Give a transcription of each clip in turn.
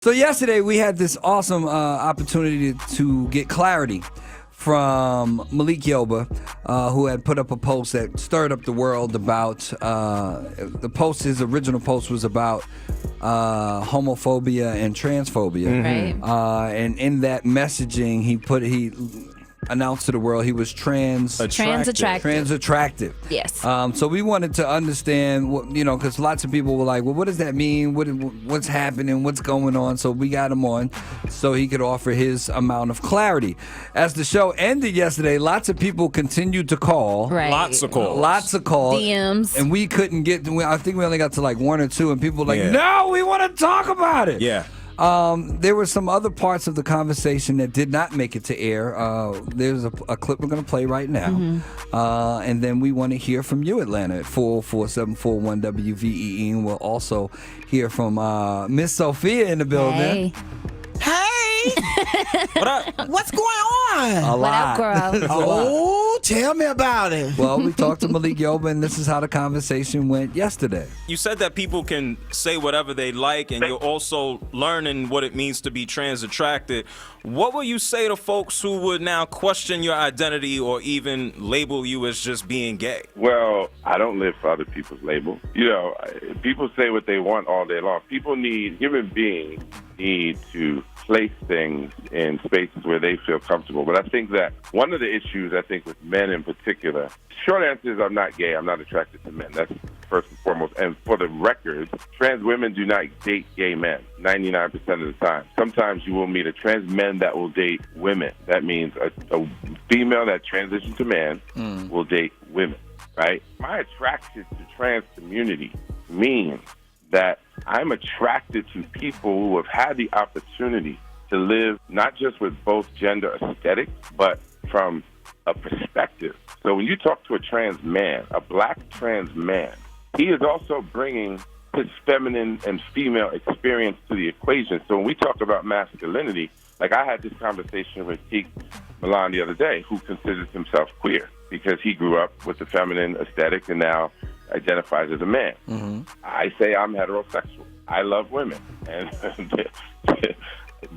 So yesterday we had this awesome opportunity to get clarity from Malik Yoba, who had put up a post that stirred up the world about his original post was about homophobia and transphobia. Right. And in that messaging, he announced to the world he was trans attractive. Yes. So we wanted to understand, because lots of people were like, well, what does that mean? What's happening? What's going on? So we got him on so he could offer his amount of clarity. As the show ended yesterday, lots of people continued to call. Right. Lots of calls. DMs. And we couldn't get, I think we only got to like one or two, and people were like, no, we want to talk about it. Yeah. There were some other parts of the conversation that did not make it to air. There's a clip we're going to play right now. And then we want to hear from you, Atlanta, at 44741 and we'll also hear from Miss Sophia in the building. Hey. What up? What's going on? A lot. What up, girl? Oh, tell me about it. Well, we talked to Malik Yoba, and this is how the conversation went yesterday. You said that people can say whatever they like, and you're also learning what it means to be trans attracted. What will you say to folks who would now question your identity or even label you as just being gay? Well, I don't live for other people's label. People say what they want all day long. Human beings need to place things in spaces where they feel comfortable. But I think that one of the issues, with men in particular, short answer is I'm not gay. I'm not attracted to men. That's first and foremost. And for the record, trans women do not date gay men 99% of the time. Sometimes you will meet a trans man that will date women. That means a female that transitions to man will date women, right? My attraction to trans community means that I'm attracted to people who have had the opportunity to live not just with both gender aesthetics, but from a perspective. So when you talk to a trans man, a black trans man, he is also bringing his feminine and female experience to the equation. So when we talk about masculinity, like I had this conversation with Teek Milan the other day, who considers himself queer because he grew up with the feminine aesthetic and now identifies as a man. I say I'm heterosexual. I love women. And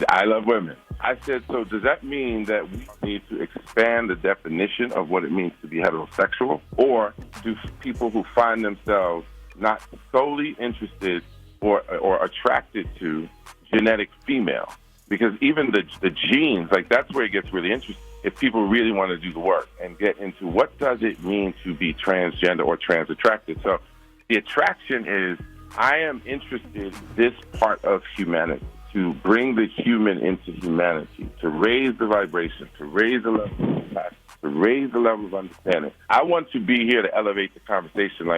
I love women. I said, so does that mean that we need to expand the definition of what it means to be heterosexual? Or do people who find themselves not solely interested or attracted to genetic female? Because even the genes, that's where it gets really interesting. If people really want to do the work and get into what does it mean to be transgender or trans attracted. So the attraction is I am interested in this part of humanity, to bring the human into humanity, to raise the vibration, to raise the level of compassion, to raise the level of understanding. I want to be here to elevate the conversation.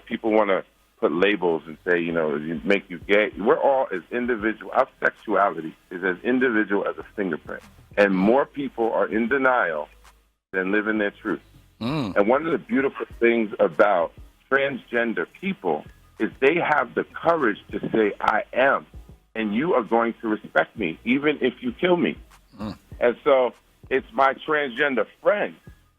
People want to put labels and say, make you gay. We're all as individual. Our sexuality is as individual as a fingerprint. And more people are in denial than live in their truth. And one of the beautiful things about transgender people is they have the courage to say, I am, and you are going to respect me, even if you kill me. And so it's my transgender friend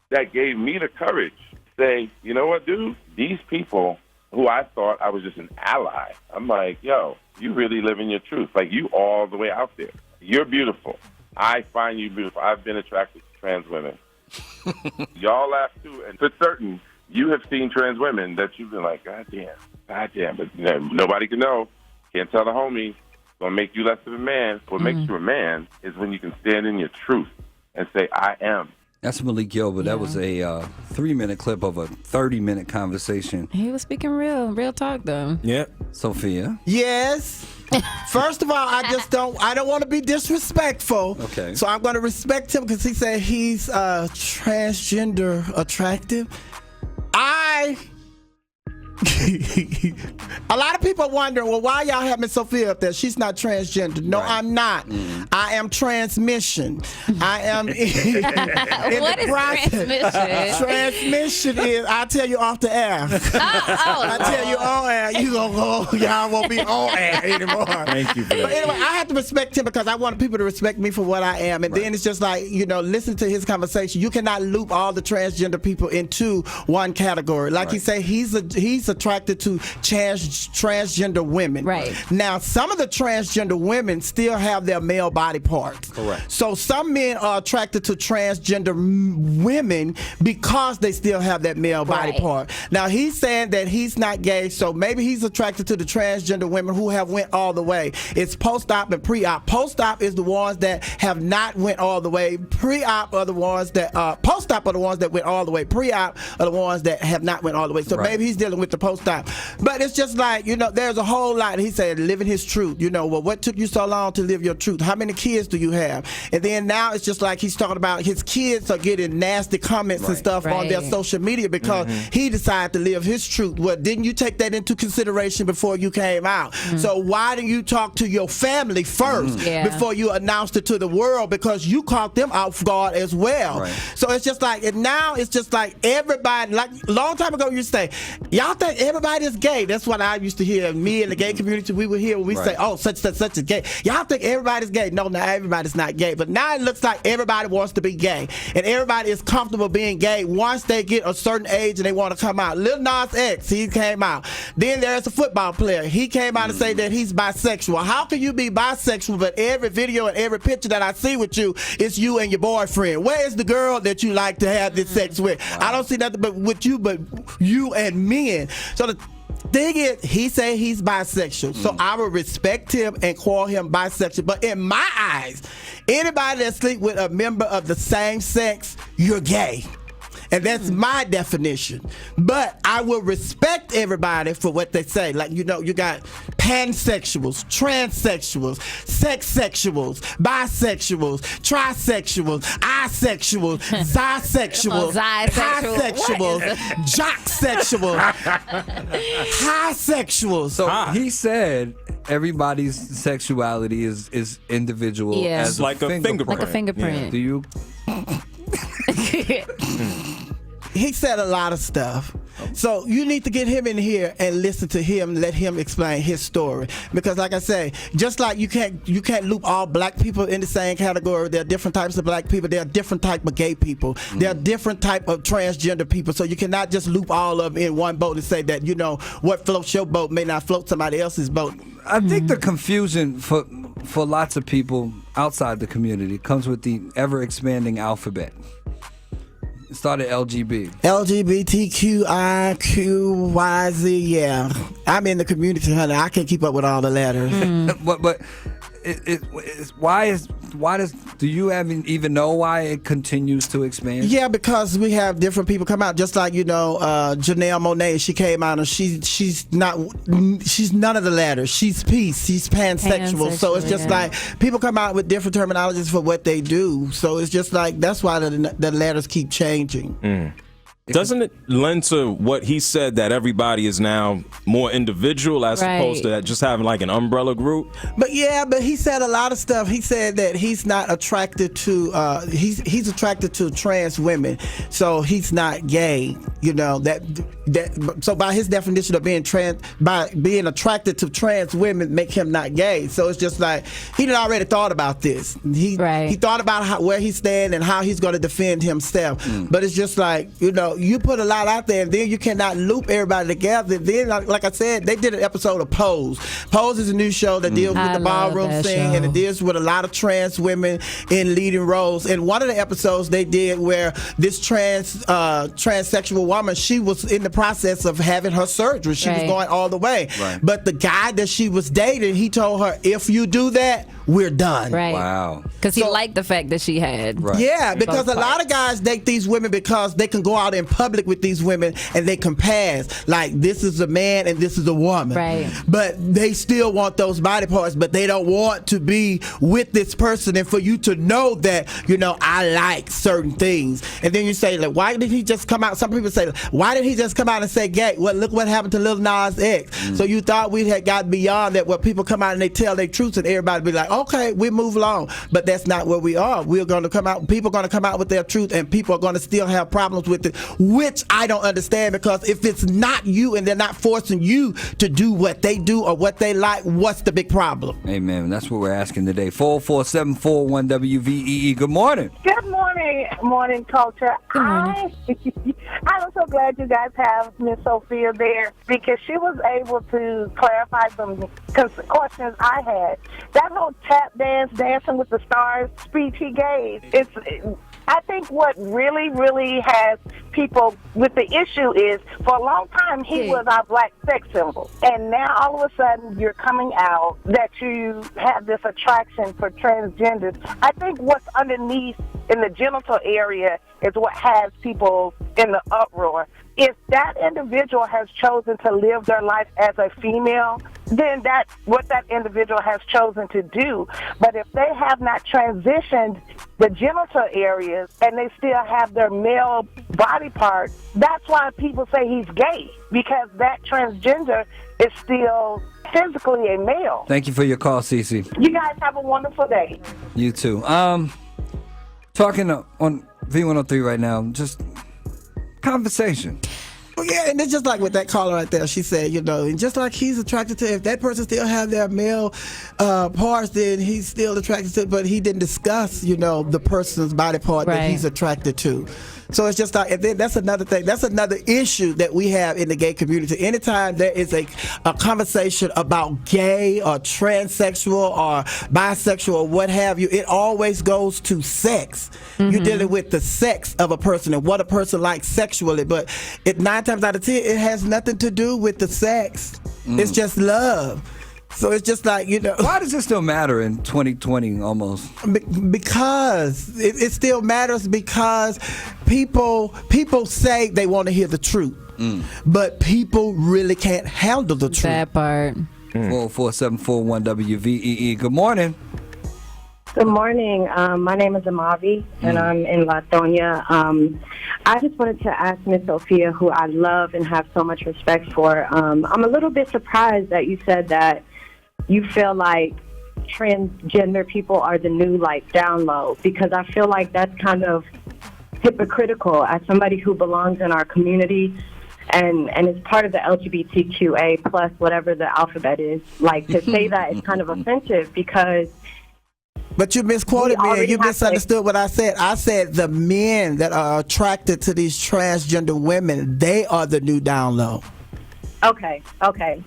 that gave me the courage to say, you know what, dude? These people who I thought I was just an ally, I'm like, yo, you really live in your truth. You all the way out there. You're beautiful. I find you beautiful. I've been attracted to trans women. Y'all laugh too, and for certain, you have seen trans women that you've been like, God damn. But nobody can know. Can't tell the homie. It's going to make you less of a man. What makes you a man is when you can stand in your truth and say, I am. That's Malik Yoba. That was a 3-minute clip of a 30-minute conversation. He was speaking real talk, though. Yeah. Sophia? Yes. First of all, I don't want to be disrespectful. Okay. So I'm going to respect him because he said he's transgender attractive. A lot of people wonder, well, why y'all have Miss Sophia up there? She's not transgender. No, right. I'm not. I am transmission. I am in what the is process. transmission? Transmission is, I'll tell you off the air. I'll tell you on air. Y'all won't be on air anymore. Thank you for that. But anyway, I have to respect him because I want people to respect me for what I am. And then it's just like, listen to his conversation. You cannot loop all the transgender people into one category. Like he said, he's a attracted to transgender women. Right. Now, some of the transgender women still have their male body parts. Correct. So some men are attracted to transgender women because they still have that male body Right. part. Now, he's saying that he's not gay, so maybe he's attracted to the transgender women who have went all the way. It's post-op and pre-op. Post-op is the ones that have not went all the way. Pre-op are the ones that post-op are the ones that went all the way. Pre-op are the ones that have not went all the way. So Right. maybe he's dealing with the post-op. But it's just like, there's a whole lot. He said living his truth. Well, what took you so long to live your truth? How many kids do you have? And then now it's just like he's talking about his kids are getting nasty comments and stuff on their Right. social media because he decided to live his truth. Well, didn't you take that into consideration before you came out? So why didn't you talk to your family first Yeah. before you announced it to the world? Because you caught them off guard as well. Right. So it's just like, and now it's just like everybody, like a long time ago you used to say, y'all think everybody is gay. That's what I used to hear. Me and the gay community, we would hear when we Right. say, oh, such is gay. Y'all think everybody's gay. No, now everybody's not gay. But now it looks like everybody wants to be gay. And everybody is comfortable being gay once they get a certain age and they want to come out. Lil Nas X, he came out. Then there's a football player. He came out and say that he's bisexual. How can you be bisexual, but every video and every picture that I see with you is you and your boyfriend? Where is the girl that you like to have this sex with? I don't see nothing but with you, but you and men. So the thing is, he say he's bisexual, so I would respect him and call him bisexual. But in my eyes, anybody that sleep with a member of the same sex, you're gay. And that's my definition. But I will respect everybody for what they say. Like, you got pansexuals, transsexuals, sexsexuals, bisexuals, trisexuals, isexuals, zisexuals, Zisexual. bisexuals, jocksexuals, hisexuals. So he said everybody's sexuality is individual Yeah. as It's like a fingerprint. Like a fingerprint. Do you? He said a lot of stuff. So you need to get him in here and listen to him, let him explain his story. Because like I say, just like you can't loop all black people in the same category. There are different types of black people. There are different type of gay people. There are different type of transgender people. So you cannot just loop all of them in one boat and say that, what floats your boat may not float somebody else's boat. I think the confusion for lots of people outside the community comes with the ever expanding alphabet. It started LGB. LGBTQIQYZ, yeah. I'm in the community, honey. I can't keep up with all the letters. But do you even know why it continues to expand? Yeah, because we have different people come out. Just like Janelle Monáe, she came out and she's none of the letters. She's peace. She's pansexual. So it's just like people come out with different terminologies for what they do. So it's just like that's why the letters keep changing. Doesn't it lend to what he said that everybody is now more individual as opposed to just having like an umbrella group? But he said a lot of stuff. He said that he's not attracted to he's attracted to trans women, so he's not gay. So by his definition of being being attracted to trans women make him not gay. So it's just like he had already thought about this. He thought about where he stands and how he's going to defend himself. But it's just like you put a lot out there, and then you cannot loop everybody together. Then, like I said, they did an episode of Pose. Pose is a new show that deals with the ballroom scene, and it deals with a lot of trans women in leading roles. And one of the episodes they did where this transsexual woman, she was in the process of having her surgery. She was going all the way. But the guy that she was dating, he told her, if you do that, we're done. Wow. Because he liked the fact that she had. Yeah, because a lot of guys date these women because they can go out in public with these women and they can pass. Like, this is a man and this is a woman. But they still want those body parts, but they don't want to be with this person. And for you to know that, I like certain things. And then you say, like, why did he just come out? Some people say, why did he just come out and say gay? Well, look what happened to Lil Nas X. So you thought we had got beyond that, where people come out and they tell their truths and everybody be like, okay, we move along. But that's not where we are. We're going to come out, people are going to come out with their truth, and people are going to still have problems with it, which I don't understand, because if it's not you and they're not forcing you to do what they do or what they like, what's the big problem? Amen. That's what we're asking today. 44741 WVEE. Good morning. Good morning, culture. Good morning. I I'm so glad you guys have Miss Sophia there because she was able to clarify some questions I had. That whole tap dance, Dancing with the Stars speech he gave, I think what really, really has people with the issue is for a long time he was our black sex symbol. And now all of a sudden you're coming out that you have this attraction for transgenders. I think what's underneath in the genital area is what has people in the uproar. If that individual has chosen to live their life as a female, then that's what that individual has chosen to do. But if they have not transitioned the genital areas and they still have their male body parts, that's why people say he's gay, because that transgender is still physically a male. Thank you for your call, Cece. You guys have a wonderful day. You too. Talking on V103 right now, just conversation. Well, yeah, and it's just like with that caller right there. She said, and just like he's attracted to, if that person still have their male parts, then he's still attracted to, but he didn't discuss, the person's body part that he's attracted to. So it's just like, and then that's another thing. That's another issue that we have in the gay community. Anytime there is a conversation about gay or transsexual or bisexual or what have you, it always goes to sex. Mm-hmm. You're dealing with the sex of a person and what a person likes sexually. But 9 times out of 10, it has nothing to do with the sex. It's just love. So it's just like, Why does it still matter in 2020 almost? Because it still matters because people say they want to hear the truth. But people really can't handle the truth. That part. 44741 Good morning. Good morning. My name is Amavi, and I'm in Latonia. I just wanted to ask Miss Sophia, who I love and have so much respect for. I'm a little bit surprised that you said that you feel like transgender people are the new, down low, because I feel like that's kind of hypocritical as somebody who belongs in our community and is part of the LGBTQA plus whatever the alphabet is. To say that is kind of offensive because... But you misquoted me and you misunderstood what I said. I said the men that are attracted to these transgender women, they are the new down low. Okay.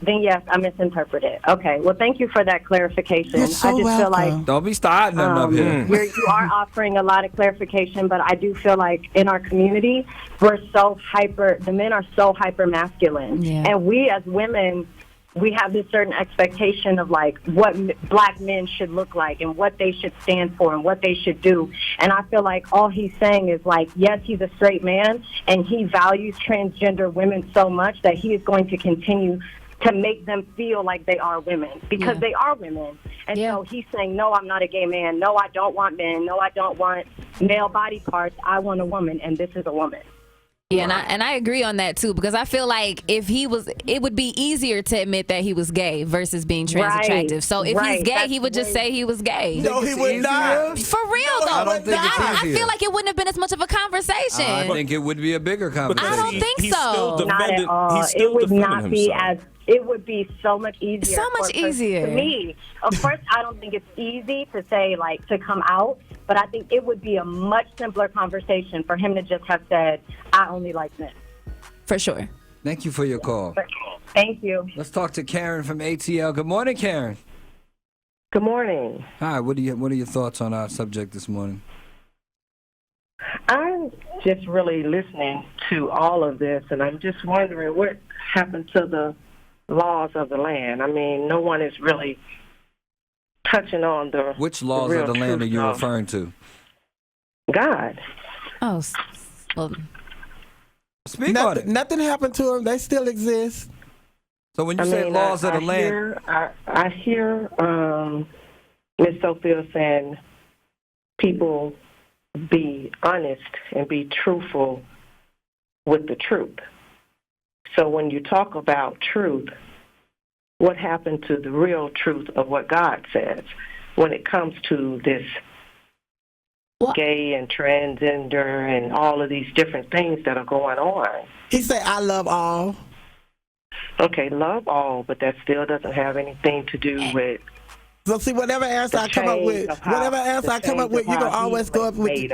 Then yes, I misinterpreted. Okay. Well, thank you for that clarification. You're so I just welcome. feel like Don't be starting them up here. you are offering a lot of clarification, but I do feel like in our community, the men are so hyper masculine. Yeah. And we as women, we have this certain expectation of what black men should look like and what they should stand for and what they should do. And I feel like all he's saying is yes, he's a straight man and he values transgender women so much that he is going to continue to make them feel like they are women because they are women. And so he's saying, no, I'm not a gay man. No, I don't want men. No, I don't want male body parts. I want a woman, and this is a woman. Yeah, and I agree on that too, because I feel like if he was, it would be easier to admit that he was gay versus being trans attractive. So if he's gay, he would just say he was gay. No, he would not. For real though, I don't think it's I easier. feel like it wouldn't have been as much of a conversation. I think it would be a bigger conversation. I don't think He's so. still Not at defending- all. he's still It would not defending be himself. it would be so much easier. So much easier. To me. Of course, I don't think it's easy to say, to come out, but I think it would be a much simpler conversation for him to just have said, I only like men. For sure. Thank you for your call. Thank you. Let's talk to Karen from ATL. Good morning, Karen. Good morning. Hi, what are your thoughts on our subject this morning? I'm just really listening to all of this, and I'm just wondering what happened to the laws of the land. I mean, no one is really touching on the Which laws the of real the land are truth you of referring to? God. Oh, well, Speak on it. Nothing happened to them. They still exist. So when you say laws of the land, I hear Miss Sophia saying people be honest and be truthful with the truth. So when you talk about truth, what happened to the real truth of what God says when it comes to this gay and transgender and all of these different things that are going on? He said, I love all. Okay, love all, but that still doesn't have anything to do with... So see, whatever answer I come up with, you're going to always go up with...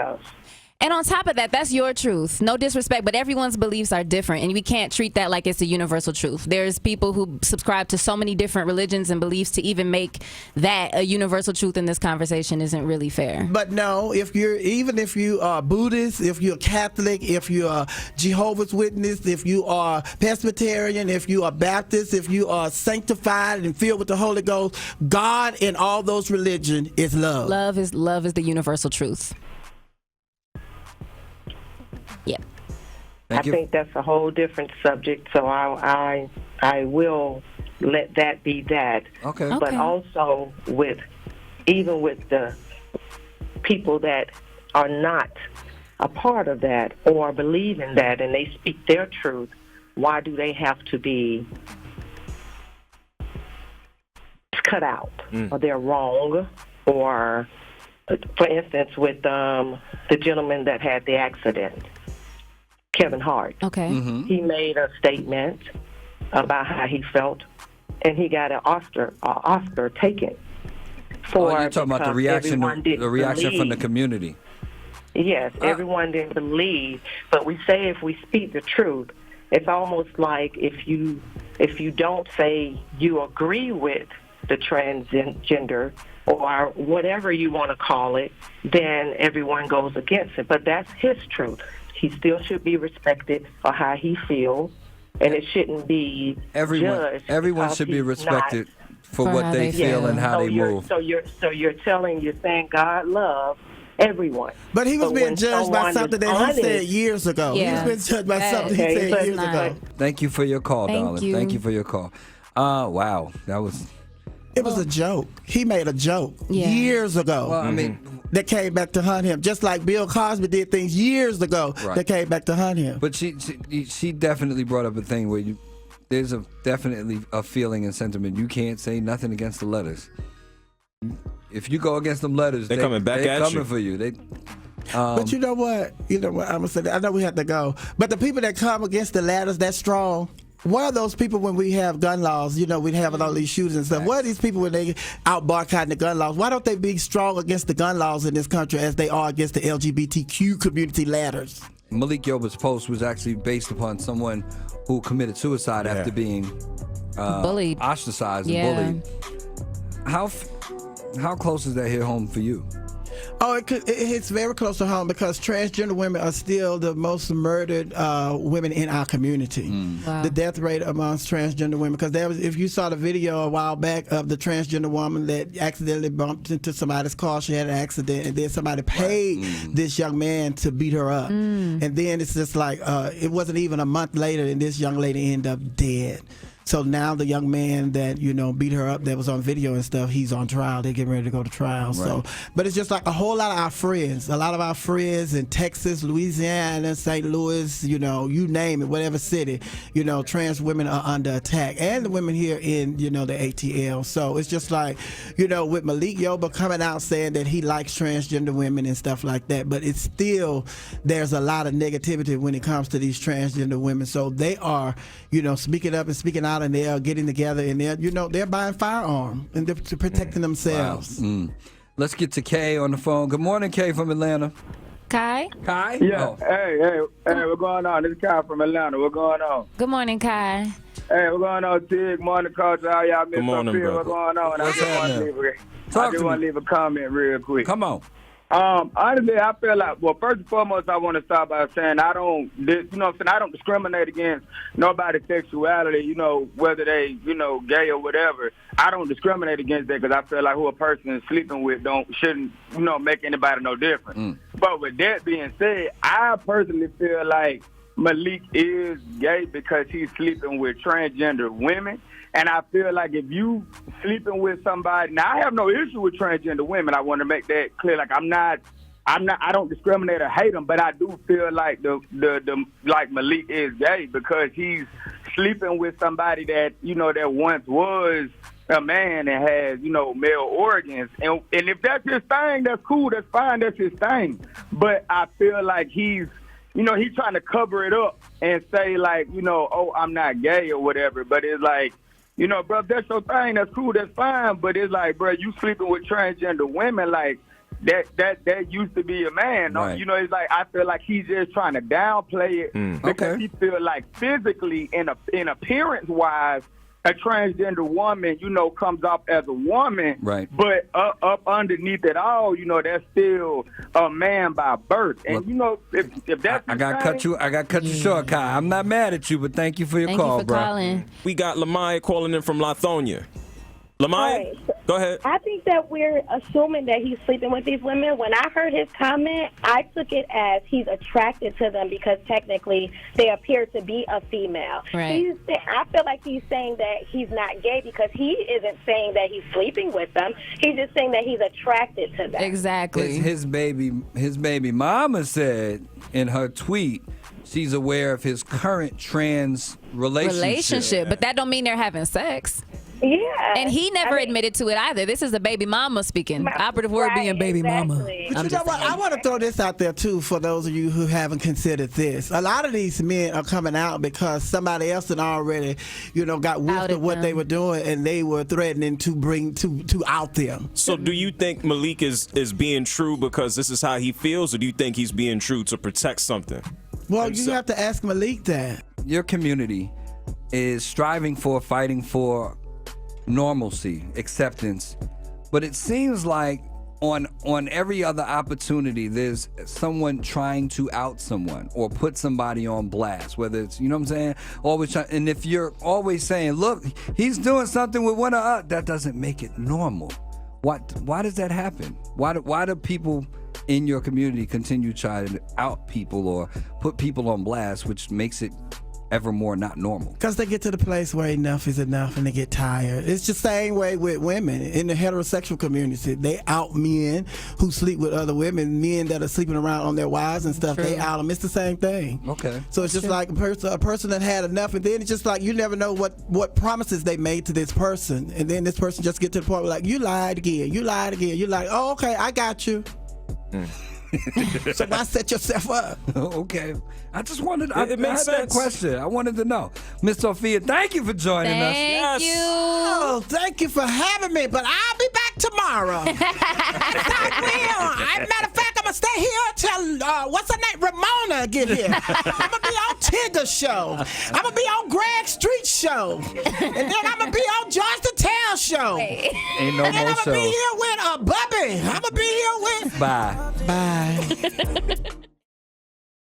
And on top of that, that's your truth. No disrespect, but everyone's beliefs are different, and we can't treat that like it's a universal truth. There's people who subscribe to so many different religions and beliefs. To even make that a universal truth in this conversation isn't really fair. But no, if you are Buddhist, if you're Catholic, if you're Jehovah's Witness, if you are Presbyterian, if you are Baptist, if you are sanctified and filled with the Holy Ghost, God in all those religions is love. Love is the universal truth. Yeah. I think that's a whole different subject, so I will let that be that. Okay. But also even with the people that are not a part of that or believe in that and they speak their truth, why do they have to be cut out? Or they're wrong? Or, for instance, with the gentleman that had the accident, Kevin Hart. Okay. He made a statement about how he felt, and he got an Oscar taken for. You're talking about the reaction from the community. Yes, everyone didn't believe, but we say if we speak the truth, it's almost like if you don't say you agree with the transgender or whatever you want to call it, then everyone goes against it. But that's his truth. He still should be respected for how he feels, and it shouldn't be judged. Everyone should be respected for what they feel and how they move. So you're saying God loves everyone. But he was being judged by something that he said years ago. Yeah. He was being judged by something he said years ago. Thank you for your call, darling. you. Thank you for your call. Wow, It was a joke. He made a joke years ago. Well, I mean, that came back to hunt him, just like Bill Cosby did things years ago that came back to hunt him. But she definitely brought up a thing where there's definitely a feeling and sentiment. You can't say nothing against the letters. If you go against them letters, they're coming back they're at coming you. for you. But you know what? I'm gonna say that. I know we have to go. But the people that come against the ladders that strong. What are those people when we have gun laws? We have all these shootings and stuff. What are these people when they out boycotting the gun laws? Why don't they be strong against the gun laws in this country as they are against the LGBTQ community ladders? Malik Yoba's post was actually based upon someone who committed suicide after being bullied, ostracized, and bullied. How close is that hit home for you? Oh, it's very close to home because transgender women are still the most murdered women in our community. Wow. The death rate amongst transgender women, because if you saw the video a while back of the transgender woman that accidentally bumped into somebody's car, she had an accident, and then somebody paid this young man to beat her up. And then it's just like, it wasn't even a month later, and this young lady ended up dead. So now the young man that beat her up, that was on video and stuff, he's on trial. They're getting ready to go to trial. Right. So, but it's just like a whole lot of our friends, in Texas, Louisiana, St. Louis, you name it, whatever city, trans women are under attack, and the women here in the ATL. So it's just like with Malik Yoba coming out saying that he likes transgender women and stuff like that, but it's still there's a lot of negativity when it comes to these transgender women. So they are speaking up and speaking out, and they are getting together, and they're buying firearms and they're protecting themselves. Wow. Let's get to Kay on the phone. Good morning, Kay from Atlanta. Kai? Yeah. Oh. Hey, what's going on? This is Kai from Atlanta. What's going on? Good morning, Kai. Hey, what's going on, Tig? Morning, Coach. How y'all miss Good morning, Sophia? brother. What's going on? What's happening? I just want to leave a comment real quick. Come on. Honestly, I feel like, first and foremost, I want to start by saying I don't discriminate against nobody's sexuality, whether they, gay or whatever. I don't discriminate against that because I feel like who a person is sleeping with shouldn't, make anybody no different. But with that being said, I personally feel like Malik is gay because he's sleeping with transgender women. And I feel like if you sleeping with somebody, now I have no issue with transgender women. I want to make that clear. Like I don't discriminate or hate them, but I do feel like like Malik is gay because he's sleeping with somebody that that once was a man and has male organs. And if that's his thing, that's cool. That's fine. That's his thing. But I feel like he's trying to cover it up and say like oh, I'm not gay or whatever. But it's like, bro, if that's your thing, that's cool, that's fine. But it's like, bro, you sleeping with transgender women, like, that used to be a man. Right. You know, it's like I feel like he's just trying to downplay it because he feel like physically in appearance wise, a transgender woman, you know, comes off as a woman, right? But up underneath it all, you know, that's still a man by birth. And you know, if that's I got to cut you short, Kai. I'm not mad at you, but thank you for your call, you for bro. calling. We got Lamaya calling in from Lithonia. Lamaya, go ahead. I think that we're assuming that he's sleeping with these women. When I heard his comment, I took it as he's attracted to them because technically they appear to be a female. Right. I feel like he's saying that he's not gay because he isn't saying that he's sleeping with them. He's just saying that he's attracted to them. Exactly. His baby mama said in her tweet she's aware of his current trans relationship. But that don't mean they're having sex. Yeah. And he never admitted to it either. This is a baby mama speaking. Operative word being baby mama. But you know what? I want to throw this out there, too, for those of you who haven't considered this. A lot of these men are coming out because somebody else had already, you know, got wind of what they were doing, and they were threatening to bring to out them. So do you think Malik is being true because this is how he feels, or do you think he's being true to protect something? Well, you have to ask Malik that. Your community is striving for, fighting for normalcy, acceptance, but it seems like on every other opportunity there's someone trying to out someone or put somebody on blast, whether it's, you know what I'm saying, and if you're always saying, look, he's doing something with one of us, that doesn't make it normal. Why does that happen? Why do people in your community continue trying to out people or put people on blast, which makes it ever more not normal? Because they get to the place where enough is enough and they get tired. It's the same way with women in the heterosexual community. They out men who sleep with other women, men that are sleeping around on their wives and stuff. True. They out them. It's the same thing. Okay. So it's just like a person that had enough, and then it's just like you never know what promises they made to this person, and then this person just get to the point where like, you lied again, you lied again. You're like, oh, okay, I got you. So why set yourself up? Okay. I just wanted, I makes had that sense. question. I wanted to know. Miss Sophia, thank you for joining us. Thank you. Oh, thank you for having me, but I'll be back tomorrow. Matter of fact, I'm going to stay here until, what's her name, Ramona get here. I'm going to be on Tigger's show. I'm going to be on Greg Street's show. And then I'm going to be on George the Town show. Ain't no And then more I'm going to be shows. here with Bubby. I'm going to be here with... Bye. Bye.